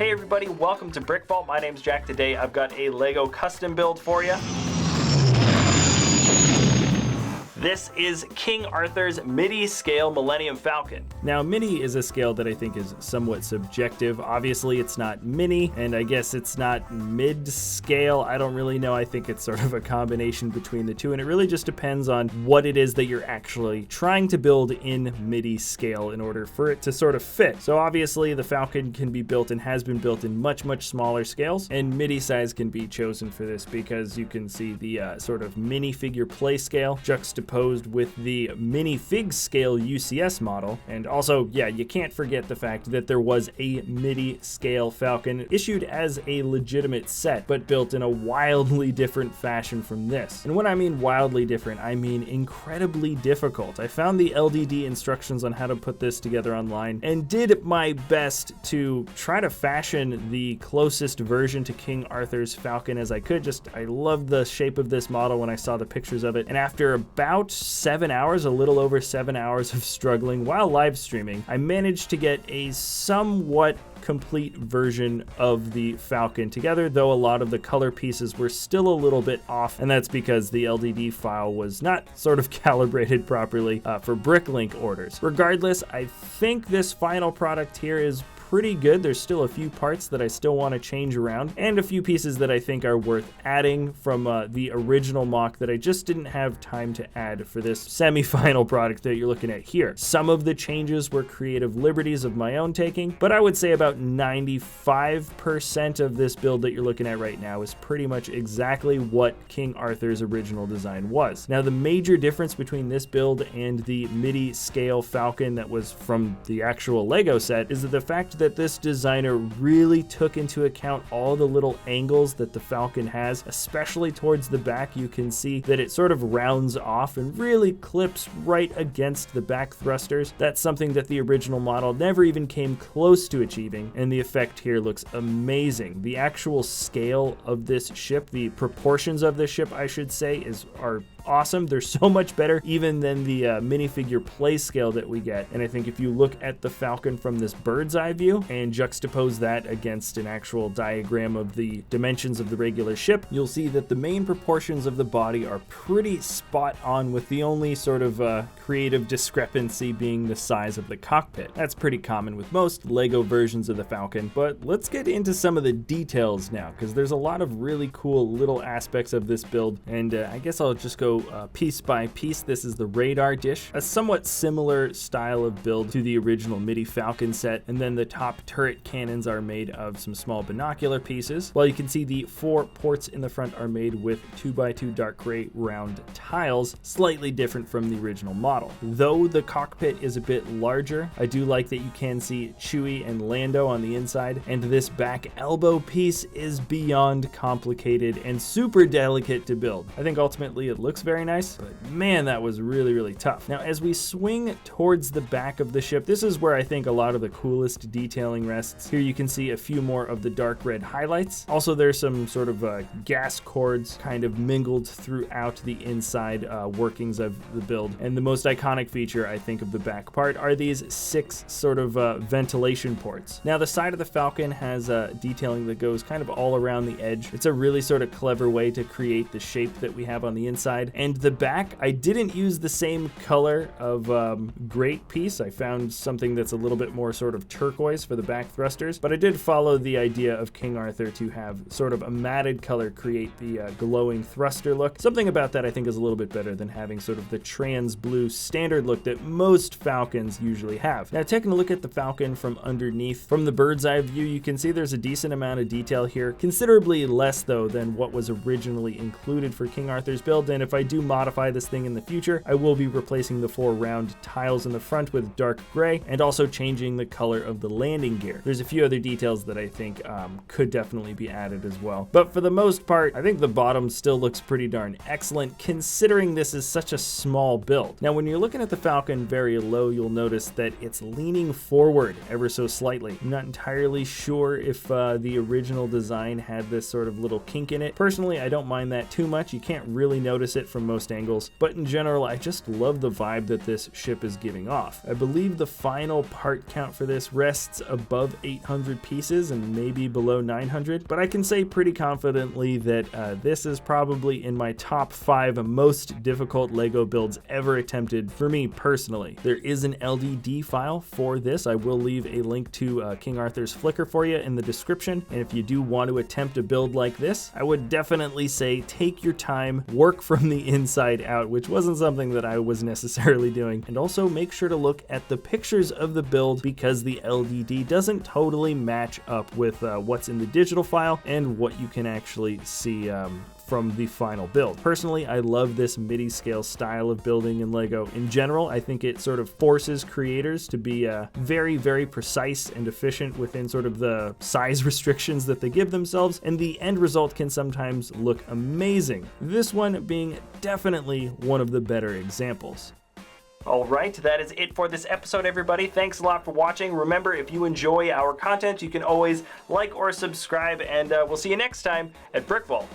Hey everybody, welcome to BrickVault. My name's Jack. Today I've got a Lego custom build for you. This is King Arthur's Midi scale Millennium Falcon. Now, Midi is a scale that I think is somewhat subjective. Obviously, it's not mini, and I guess it's not mid-scale. I don't really know. I think it's sort of a combination between the two, and it really just depends on what it is that you're actually trying to build in Midi scale in order for it to sort of fit. So obviously, the Falcon can be built and has been built in much, much smaller scales, and Midi size can be chosen for this because you can see the sort of minifigure play scale juxtaposed with the minifig scale UCS model. And also, yeah, you can't forget the fact that there was a Midi scale Falcon issued as a legitimate set, but built in a wildly different fashion from this. And when I mean wildly different, I mean incredibly difficult. I found the LDD instructions on how to put this together online and did my best to try to fashion the closest version to King Arthur's Falcon as I could. I loved the shape of this model when I saw the pictures of it. And after about 7 hours, a little over 7 hours of struggling while live streaming, I managed to get a somewhat complete version of the Falcon together, though a lot of the color pieces were still a little bit off, and that's because the LDD file was not sort of calibrated properly for Bricklink orders. Regardless, I think this final product here is pretty good. There's still a few parts that I still want to change around, and a few pieces that I think are worth adding from the original MOC that I just didn't have time to add for this semi-final product that you're looking at here. Some of the changes were creative liberties of my own taking, but I would say about 95% of this build that you're looking at right now is pretty much exactly what King Arthur's original design was. Now, the major difference between this build and the Midi scale Falcon that was from the actual Lego set is that the fact that this designer really took into account all the little angles that the Falcon has, especially towards the back. You can see that it sort of rounds off and really clips right against the back thrusters. That's something that the original model never even came close to achieving, and the effect here looks amazing. The actual scale of this ship, the proportions of this ship, I should say, are awesome. They're so much better even than the minifigure play scale that we get. And I think if you look at the Falcon from this bird's eye view and juxtapose that against an actual diagram of the dimensions of the regular ship, you'll see that the main proportions of the body are pretty spot on, with the only sort of creative discrepancy being the size of the cockpit. That's pretty common with most Lego versions of the Falcon, but let's get into some of the details now, because there's a lot of really cool little aspects of this build, and I guess I'll just go piece by piece. This is the radar dish, a somewhat similar style of build to the original Midi Falcon set, and then the top turret cannons are made of some small binocular pieces, while you can see the 4 ports in the front are made with 2x2 dark gray round tiles, slightly different from the original model. Though the cockpit is a bit larger, I do like that you can see Chewie and Lando on the inside, and this back elbow piece is beyond complicated and super delicate to build. I think ultimately it looks very nice, but man, that was really, really tough. Now, as we swing towards the back of the ship, this is where I think a lot of the coolest detailing rests. Here you can see a few more of the dark red highlights. Also, there's some sort of gas cords kind of mingled throughout the inside workings of the build. And the most iconic feature, I think, of the back part are these 6 sort of ventilation ports. Now, the side of the Falcon has detailing that goes kind of all around the edge. It's a really sort of clever way to create the shape that we have on the inside. And the back, I didn't use the same color of grate piece. I found something that's a little bit more sort of turquoise for the back thrusters, but I did follow the idea of King Arthur to have sort of a matted color create the glowing thruster look. Something about that I think is a little bit better than having sort of the trans blue standard look that most Falcons usually have. Now, taking a look at the Falcon from underneath, from the bird's eye view, you can see there's a decent amount of detail here, considerably less though than what was originally included for King Arthur's build. And if I do modify this thing in the future, I will be replacing the 4 round tiles in the front with dark gray and also changing the color of the landing gear. There's a few other details that I think could definitely be added as well. But for the most part, I think the bottom still looks pretty darn excellent considering this is such a small build. Now, when you're looking at the Falcon very low, you'll notice that it's leaning forward ever so slightly. I'm not entirely sure if the original design had this sort of little kink in it. Personally, I don't mind that too much. You can't really notice it it from most angles, but in general, I just love the vibe that this ship is giving off. I believe the final part count for this rests above 800 pieces and maybe below 900, but I can say pretty confidently that this is probably in my top 5 most difficult LEGO builds ever attempted for me personally. There is an LDD file for this. I will leave a link to King Arthur's Flickr for you in the description, and if you do want to attempt a build like this, I would definitely say take your time, work from the inside out, which wasn't something that I was necessarily doing, and also make sure to look at the pictures of the build because the LDD doesn't totally match up with what's in the digital file and what you can actually see from the final build. Personally, I love this MIDI scale style of building in LEGO. In general, I think it sort of forces creators to be very, very precise and efficient within sort of the size restrictions that they give themselves, and the end result can sometimes look amazing. This one being definitely one of the better examples. All right, that is it for this episode, everybody. Thanks a lot for watching. Remember, if you enjoy our content, you can always like or subscribe, and we'll see you next time at BrickVault.